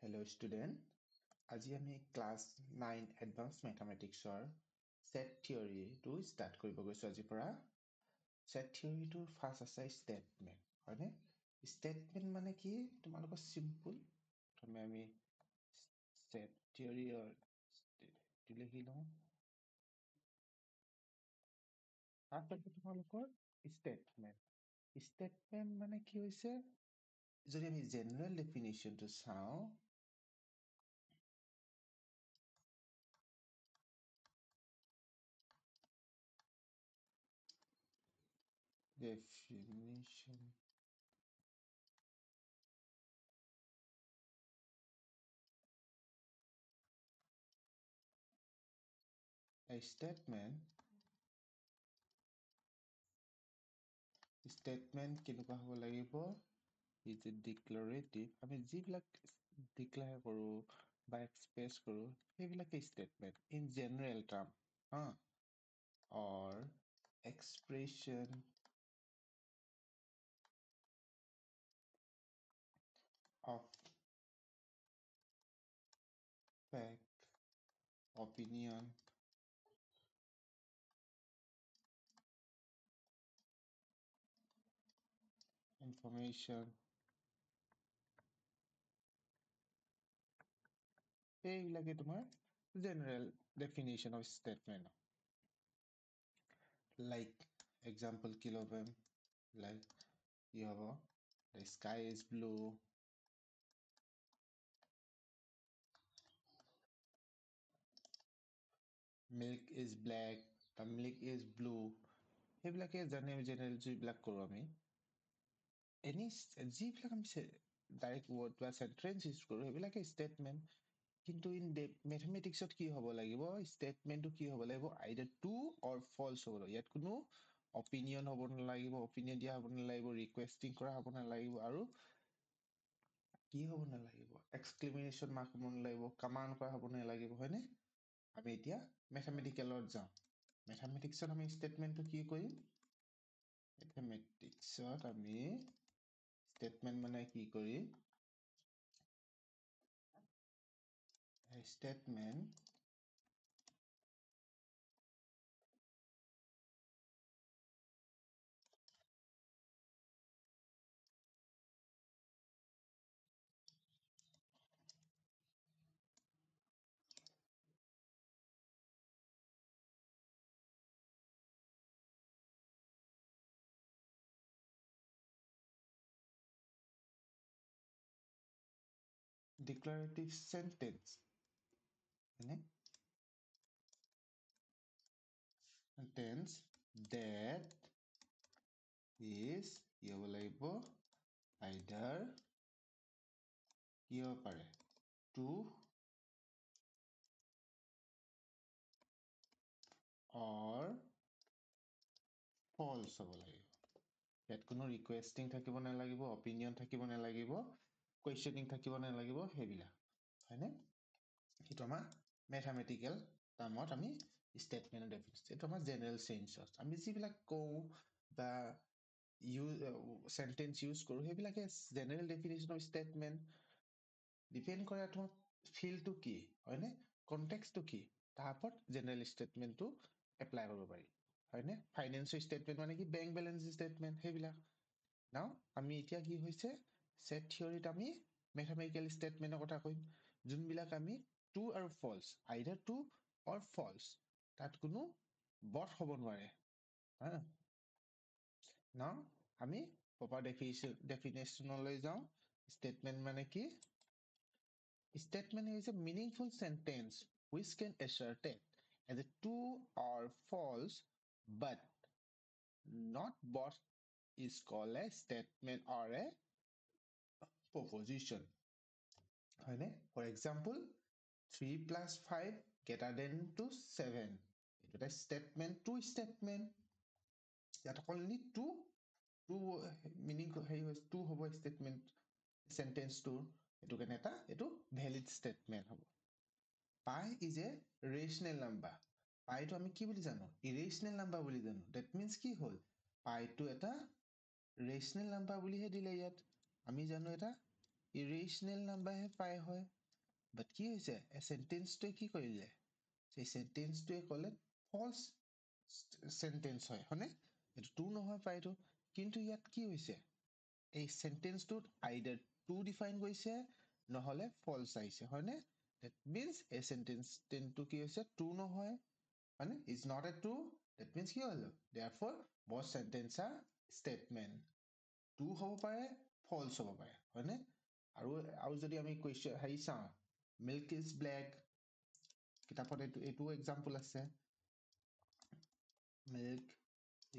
Hello student. আজি আমি class 9 advanced mathematics set theory to start কৰিব গৈছো আজি পৰা set theory to first আছে statement হয়নে statement মানে কি তোমালোকৰ simple তুমি আমি set theory লিখি লওঁ তাৰপিছত তোমালোকৰ statement মানে কি হৈছে যদি আমি general definition to চাওঁ definition a statement কেনেকুৱা হ'ব লাগিব is a declarative আমি যিবিলাক declare কৰো বা express কৰো সেইবিলাকে statement in general term or expression of fact opinion information এইবিলাকে তোমাৰ general definition of statement like example কি ল'ব like কি হ'ব the sky is blue milk is black the milk is blue সেইবিলাকে general যিবিলাক কৰো আমি any যিবিলাক আমি ডাইৰেক্ট ৱৰ্ড বা সেন্টেন্স ইউজ কৰো সেইবিলাকে statement কিন্তু ইন মেথমেটিক্সত কি হ'ব লাগিব ষ্টেটমেন্টটো কি হ'ব লাগিব আইদাৰ ট্ৰু অৰ ফলছ হ'ব লাগিব ইয়াত কোনো অপিনিয়ন হ'ব নালাগিব অপিনিয়ন দিয়া হ'ব নালাগিব ৰিকুৱেষ্টিং কৰা হ'ব নালাগিব আৰু কি হ'ব নালাগিব এক্সক্লেমেশ্যন মাৰ্ক হ'ব নালাগিব কমাণ্ড কৰা হ'ব নালাগিব হয়নে আমি এতিয়া মেথমেটিকেলত যাওঁ মেথমেটিক্সত আমি ষ্টেটমেন্টটো কি কৰিম মেথমেটিক্সত আমি ষ্টেটমেন্ট মানে কি কৰিম statement declarative sentence sentence that is কি হ'ব লাগিব either কি হ'ব পাৰে true or false হ'ব লাগিব ইয়াত কোনো ৰিকুৱেষ্টিং থাকিব নালাগিব অপিনিয়ন থাকিব নালাগিব কুৱেশ্যনিং থাকিব নালাগিব সেইবিলাক হয়নে সেইটো আমাৰ মেথমেটিকেল টাৰ্মত আমি ষ্টেটমেন্টৰ ডেফিনিশ্যন এইটো আমাৰ জেনেৰেল চেঞ্চত আমি যিবিলাক কওঁ বা সেন্টেন্স ইউজ কৰো সেইবিলাকে general definition of statement depend কৰে তোমাৰ ফিল্ডটো কি হয়নে কনটেক্সটো কি তাৰ ওপৰত জেনেৰেল ষ্টেটমেন্টটো এপ্লাই কৰিব পাৰি হয়নে ফাইনেন্সিয়েল ষ্টেটমেন্ট মানে কি বেংক বেলেঞ্চ ষ্টেটমেন্ট সেইবিলাক নাও আমি এতিয়া কি হৈছে সেট থিওৰিত আমি মেথমেটিকেল ষ্টেটমেন্টৰ কথা কৈম যোনবিলাক আমি ট্ৰু আৰু ফলছ আইদাৰ ট্ৰু অৰ ফলছ তাত কোনো বট হ'ব নোৱাৰে নাও আমি প্ৰপাৰ ডেফিনেশ্যনলৈ যাওঁ ষ্টেটমেন্ট মানে কি statement is a meaningful sentence which can ascertain as a true or false but not what is called a statement or a proposition for example 3 plus 5 greater than to 7 it's a statement true statement that only two meaning two hobo statement sentence to etu keneta etu valid statement hobo pi is a rational number pi to ami ki boli jano irrational number boli jano that means ki hol pi to eta rational number boli he dile yat ami jano eta ইৰেচনেল নাম্বাৰহে পাই হয় বাট কি হৈছে সেন্টেন্সটোৱে কি কৰিলে সেই সেন্টেন্সটোৱে ক'লে ফলছ sentence হয় হয়নে এইটো ট্ৰু নহয় পাইটো কিন্তু ইয়াত কি হৈছে এই সেন্টেন্সটোত আইডাৰ ট্ৰু ডিফাইন কৰিছে নহলে ফলছ আহিছে হয়নে that means এই সেন্টেন্সটো কি হৈছে ট্ৰু নহয় হয়নে is not a true that means কি হ'ল therefore both sentence are statement true হ'ব পাৰে ফলছ হ'ব পাৰে হয়নে আৰু যদি আমি কুৱেশ্যন হেৰি চাওঁ মিল্ক ইজ ব্লেক কিতাপত এইটো এক্সাম্পল আছে মিল্ক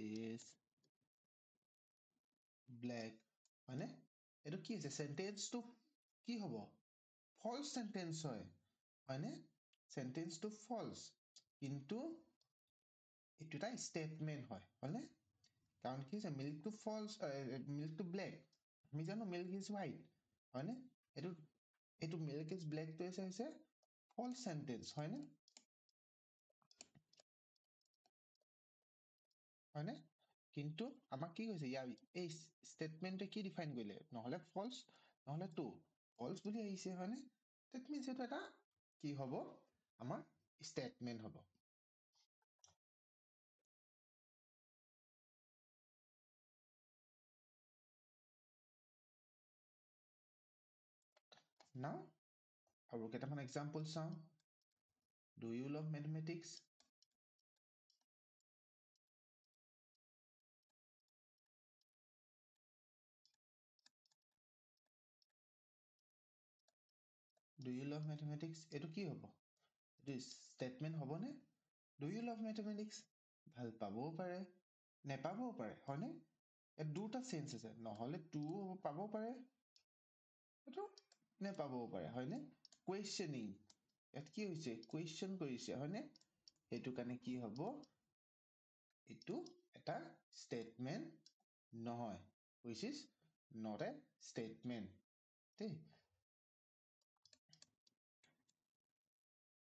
ইজ ব্লেক হয়নে এইটো কি আছে সেন্টেন্সটো কি হ'ব ফলছ সেন্টেন্স হয় হয়নে সেন্টেন্সটো ফলছ কিন্তু এইটো এটা ষ্টেটমেণ্ট হয় হয়নে কাৰণ কি হৈছে মিল্কটো ফলছ মিল্কটো ব্লেক আমি জানো মিল্ক ইজ হোৱাইট হয়নে এইটো মিল্ক ইজ ব্লেকটো হৈছে ফলছ সেন্টেন্স হয়নে হয়নে কিন্তু আমাক কি কৈছে ইয়াৰ এই ষ্টেটমেণ্টে কি ডিফাইন কৰিলে নহলে ফলছ নহলে ট্ৰু ফলছ বুলি আহিছে হয়নে that means এইটো এটা কি হ'ব আমাৰ ষ্টেটমেণ্ট হ'ব now আৰু কেইটামান এক্সাম্পল চাওঁ do you love mathematics do you love mathematics এইটো কি হ'ব এইটো ষ্টেটমেণ্ট হ'বনে do you love mathematics ভাল পাবও পাৰে নেপাবও পাৰে হয়নে ইয়াত দুটা চেঞ্চ আছে নহলে ট্ৰু পাবও পাৰে এইটো নেপাবও পাৰে হয়নে কুৱেশ্যনিং ইয়াত কি হৈছে কুৱেশ্যন কৰিছে হয়নে সেইটো কাৰণে কি হ'ব এইটো এটা ষ্টেটমেণ্ট নহয় which is not a statement দেই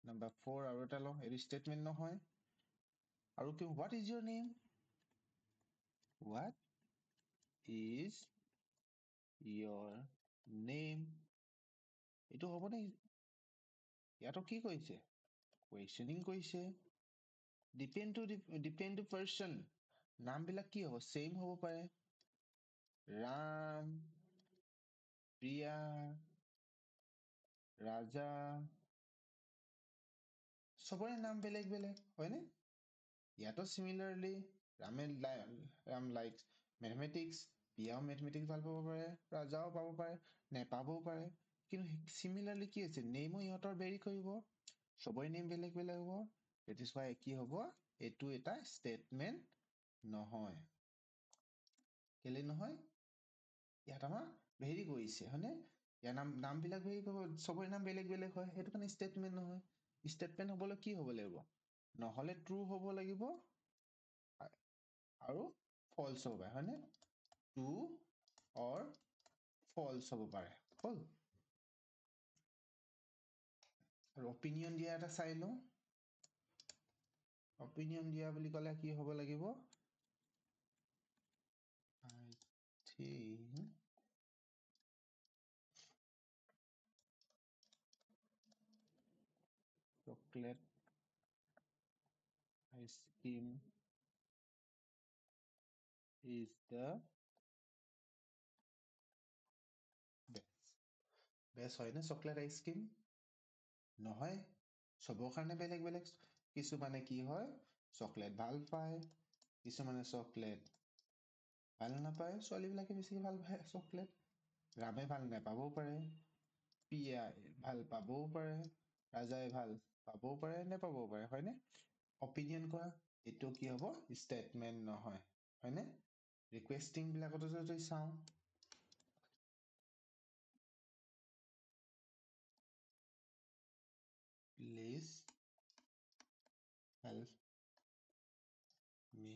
number 4 আৰু এটা লওঁ এইটো ষ্টেটমেণ্ট নহয় আৰু কি what is your name what is your name এইটো হ'বনে ইয়াতো কি কৰিছে কুৱেশ্যনিং কৰিছে ডিপেণ্ড টু পাৰ্চন নামবিলাক কি হ'ব চেম হ'ব পাৰে ৰাম প্ৰিয়া ৰাজা চবৰে নাম বেলেগ বেলেগ হয়নে ইয়াতো চিমিলাৰলি ৰাম লাইক মেথমেটিক্স প্ৰিয়াও মেথমেটিক্স ভাল পাব পাৰে ৰাজাও পাব পাৰে নেপাবও পাৰে কিন্তু চিমিলাৰলি কি আছে নেমো ইহঁতৰ ভেৰি কৰিব চবৰে নেম বেলেগ বেলেগ হ'ব that is why কি হ'ব এইটো এটা ষ্টেটমেণ্ট নহয় কেলে নহয় ইয়াত আমাৰ ভেৰি কৰিছে হয়নে ইয়াৰ নামবিলাক ভেৰি কৰিব চবৰে নাম বেলেগ বেলেগ হয় সেইটো কাৰণে ষ্টেটমেণ্ট নহয় ষ্টেটমেণ্ট হ'বলৈ কি হ'ব লাগিব নহলে ট্ৰু হ'ব লাগিব আৰু ফলছ হ'ব পাৰে হয়নে ট্ৰু অৰ ফলছ হ'ব পাৰে হ'ল আৰু অপিনিয়ন দিয়া এটা চাই লওঁ অপিনিয়ন দিয়া বুলি ক'লে কি হ'ব লাগিব I think chocolate ice cream is the best best হয় নে চকলেট আইচক্ৰীম নহয় চবৰ কাৰণে বেলেগ বেলেগ কিছুমানে কি হয় চকলেট ভাল পায় কিছুমানে চকলেট ভাল নাপায় ছোৱালীবিলাকে বেছি ভাল পায় চকলেট ৰামে ভাল নাপাবও পাৰে প্ৰিয়াই ভাল পাবও পাৰে ৰাজাই ভাল পাবও পাৰে নেপাবও পাৰে হয়নে অপিনিয়ন কৰা এইটো কি হ'ব ষ্টেটমেণ্ট নহয় হয়নে ৰিকুৱেষ্টিং বিলাকতো যদি চাওঁ please help me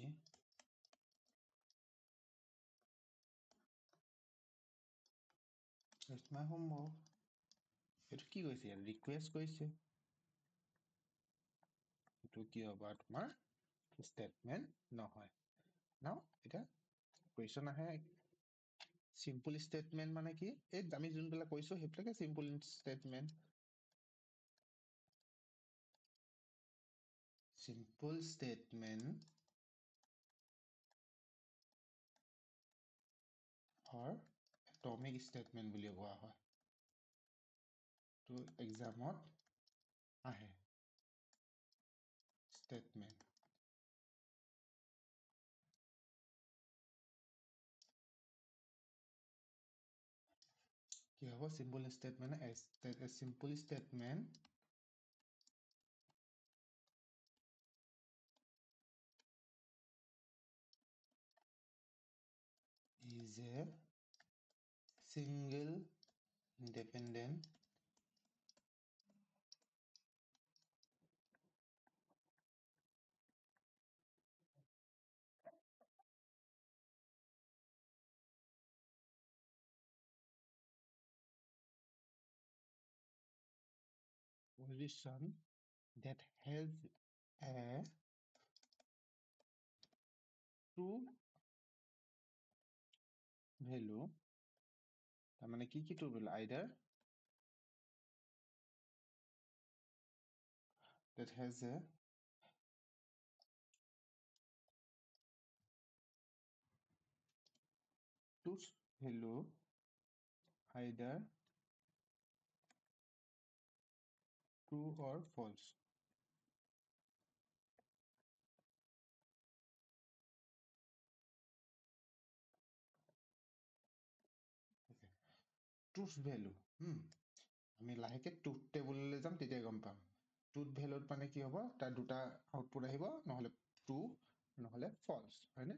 with my homework এইটো কি কৈছে ইয়াত ৰিকুৱেষ্ট কৰিছে এইটো কি হ'ব তোমাৰ ষ্টেটমেণ্ট নহয় ন এতিয়া কুৱেশ্যন আহে সিম্পল স্টেটমেন্ট মানে কি এই আমি যোনবিলাক কৈছো সেইবিলাকে simple statement simple statement or atomic statement বুলি কোৱা হয় to examত আহে statement কি হ'ব simple statement a simple statement is a single independent position that has a true value তাৰমানে কি true value either that has a true value either true or false okay. Truth value আমি লাহেকে truth টেবুললৈ যাম তেতিয়া গম পাম truth ভেলুত মানে কি হ'ব তাৰ দুটা আউটপুট আহিব নহলে ট্ৰু নহলে ফলছ হয়নে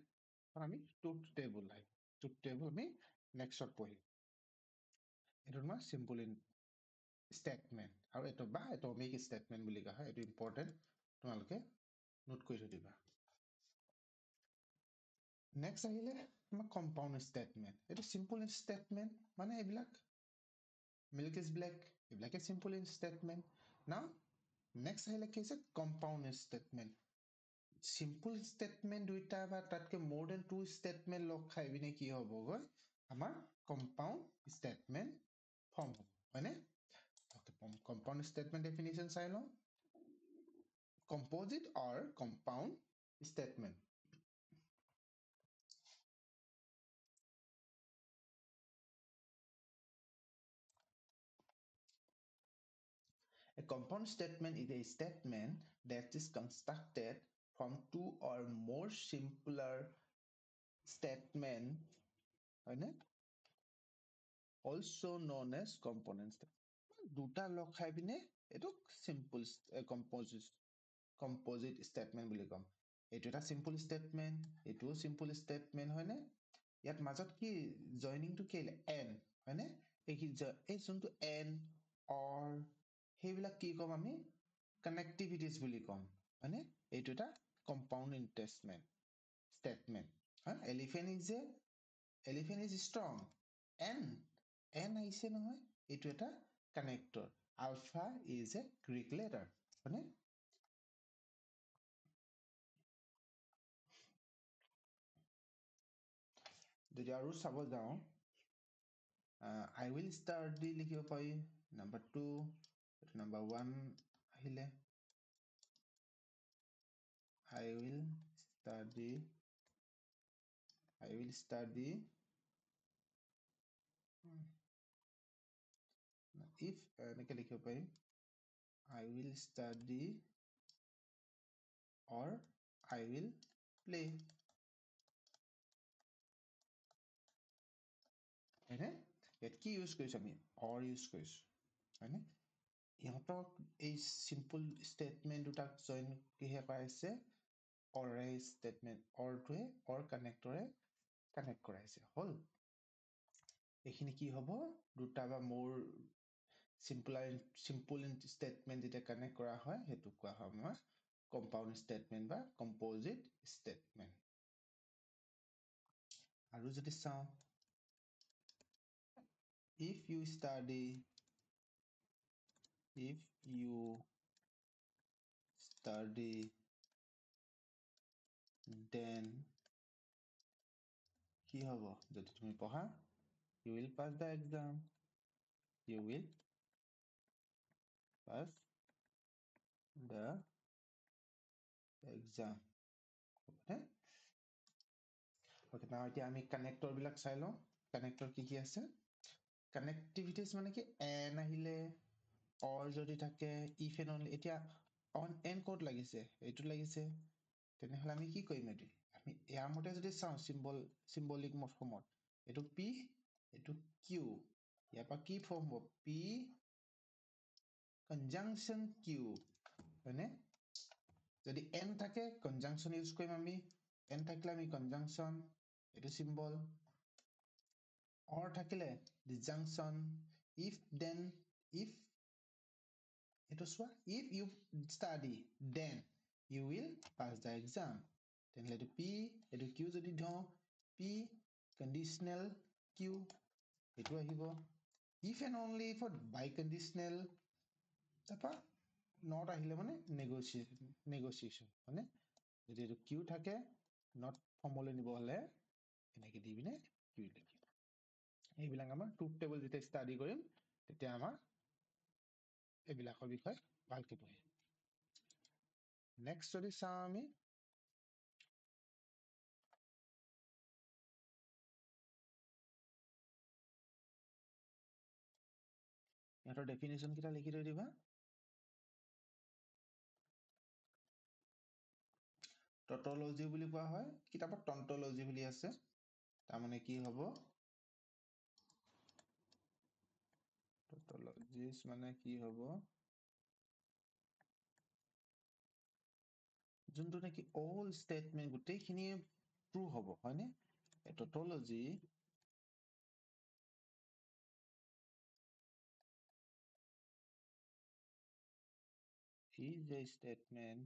কাৰণ আমি ট্ৰুথ টেবুল আহিব ট্ৰুথ টেবুল আমি নেক্সটত পঢ়িম এইটো তোমাৰ চিম্পল ষ্টেটমেণ্ট আৰু এইটো বা এটমিক ষ্টেটমেণ্ট বুলি কোৱা হয় এইটো ইম্পৰ্টেণ্ট তোমালোকে নোট কৰি থৈ দিবা নেক্সট আহিলে তোমাৰ কম্পাউণ্ড ষ্টেটমেণ্ট এইটো চিম্পল ষ্টেটমেণ্ট মানে এইবিলাক milk is black এইবিলাকে simple statement now next আহিলে কি হৈছে compound statement simple statement দুইটা বা তাতকে more than two statement লগ খাই পিনে কি হ'বগৈ আমাৰ compound statement form হ'ব হয়নে compound statement definition চাই লওঁ composite or compound statement A compound statement is a statement that is constructed from two or more simpler statement হয়নে also known as components দুটা লগ খাই পিনে এইটো simple composite statement বুলি কম এইটো এটা simple statement এইটোও simple statement হয়নে ইয়াত মাজত কি জইনিংটো কি and হয়নে এই যোনটো and or সেইবিলাক কি কম আমি connectivities বুলি কম হয়নে এইটো এটা compound statement elephant is strong and আহিছে নহয় এইটো এটা connector alpha is a Greek letter হয়নে যদি আৰু চাব যাওঁ I will start দি লিখিব পাৰি number 2 number 1 আহিলে I will study if এনেকে লিখিব পাৰি I will study or I will play হয়নে ইয়াত কি ইউজ কৰিছো আমি or ইউজ কৰিছো হয়নে ইহঁতক এই simple statement দুটাক জইন কিহে কৰাইছে or statement or টোৱে or connector connect কৰাইছে হল এইখিনি কি হ'ব দুটা বা মোৰ simple statement যেতিয়া connect কৰা হয় সেইটো কোৱা হয় আমাৰ compound statement বা composite statement আৰু যদি চাওঁ if you study then কি হ'ব যদি তুমি পঢ়া you will pass the exam. You will pass the exam. Okay. Okay, now এতিয়া আমি connector বিলাক চাই লওঁ. Connector কি আছে? Connectivities মানে কি and আহিলে or যদি থাকে if and only এতিয়া on and ক'ত লাগিছে? এইটো লাগিছে। তেনেহ'লে আমি কি কৰিম এইটো? আমি ইয়াৰ মতে যদি চাওঁ symbolic ফৰ্মত এইটো P, এইটো Q। ইয়াৰ পৰা কি ফৰ্ম হ'ব? P conjunction Q, হয়নে? যদি N থাকে conjunction ইউজ কৰিম আমি। N থাকিলে আমি conjunction, এইটো symbol। Or থাকিলে disjunction, if then, if এইটো চোৱা, if you study then you will pass the exam। তেনেহ'লে এইটো P, এইটো Q যদি ধওঁ P conditional Q, এইটো আহিব। if and only if by conditional, তাৰপৰা not আহিলে মানে negotiation, মানে যদি এইটো Q থাকে not ফৰ্মলৈ নিব হ'লে এনেকে দি পিনে Q লিখিম। এইবিলাক আমাৰ ট্ৰুথ টেবল যেতিয়া ষ্টাডি কৰিম তেতিয়া আমাৰ এইবিলাকৰ বিষয়ে ভালকে পঢ়িম। নেক্সট যদি চাওঁ আমি ইহঁতৰ ডেফিনেশ্যন কেইটা লিখি থৈ দিবা। টটলজি বুলি কোৱা হয়, কিতাপত টন্টলজি বুলি আছে। তাৰমানে কি হ'ব? টটলজিছ মানে কি হ'ব? যোনটো নেকি অল ষ্টেটমেণ্ট গোটেইখিনি ট্ৰু হ'ব, হয়নে? টটলজি is a statement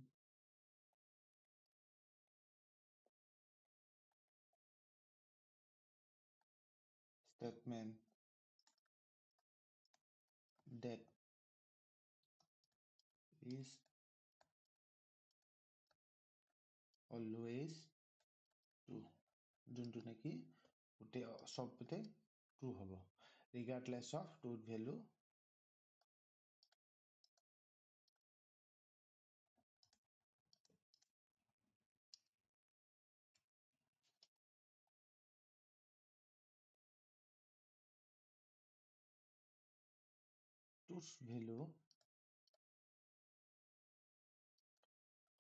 that is always true, যোনটো নেকি গোটেই চবতে ট্ৰু হ'ব, regardless of truth value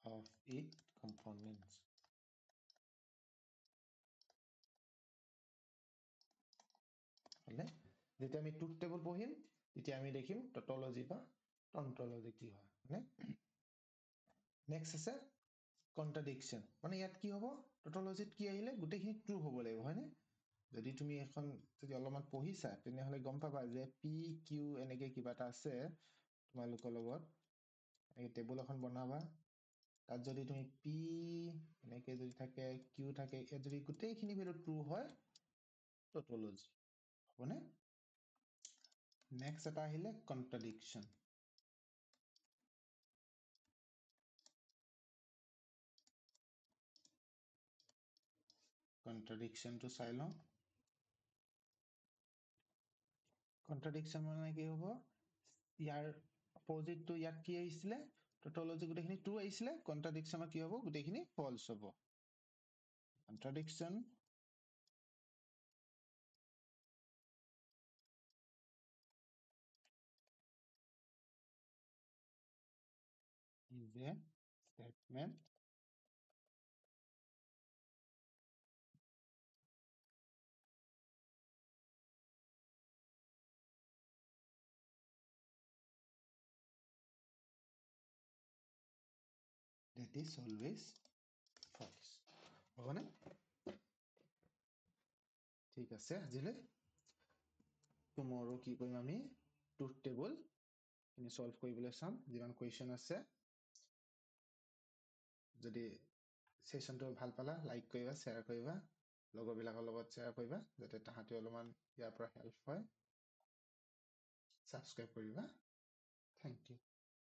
of its components। হলে যেতিয়া আমি ট্ৰুথ টেবল পঢ়িম তেতিয়া আমি দেখিম টটলজি বা টন্টলজি কি হয়, হয়নে? নেক্সট আছে কন্ট্ৰাডিকশ্যন, মানে ইয়াত কি হ'ব? টটলজিত কি আহিলে গোটেইখিনি ট্ৰু হ'ব লাগিব, হয়নে? যদি তুমি এখন যদি অলপমান পঢ়িছা তেনেহ'লে গম পাবা যে পি কিউ এনেকে কিবা এটা আছে তোমালোকৰ লগত। এনেকে টেবুল এখন বনাবা, তাত যদি তুমি পি এনেকে যদি থাকে কিউ থাকে, ইয়াত যদি গোটেইখিনি ভেলু ট্ৰু হয় টটলজি, হ'বনে? নেক্সট এটা আহিলে কন্ট্ৰাডিকশ্যন। কন্ট্ৰাডিকশ্যনটো চাই লওঁ। কন্ট্ৰাডিকশ্যন মানে কি হ'ব? ইয়াৰ অপজিটটো ইয়াত কি আহিছিলে? টটলজি গোটেইখিনি ট্ৰু আহিছিলে, কন্ট্ৰাডিকশ্যনত কি হ'ব? গোটেইখিনি ফলছ হ'ব। কন্ট্ৰাডিকশ্যন is a statement that is always false, হ'বনে? ঠিক আছে, আজিলৈ tomorrow কি কৰিম আমি? ট্ৰুথ টেবল খিনি solve কৰিবলৈ চাম, যিমান কুৱেশ্যন আছে। যদি চেচনটো ভাল পালা লাইক কৰিবা, শ্বেয়াৰ কৰিবা, লগৰবিলাকৰ লগত শ্বেয়াৰ কৰিবা যাতে তাহাঁতে অলপমান ইয়াৰ পৰা হেল্প হয়। ছাবস্ক্ৰাইব কৰিবা। Thank U.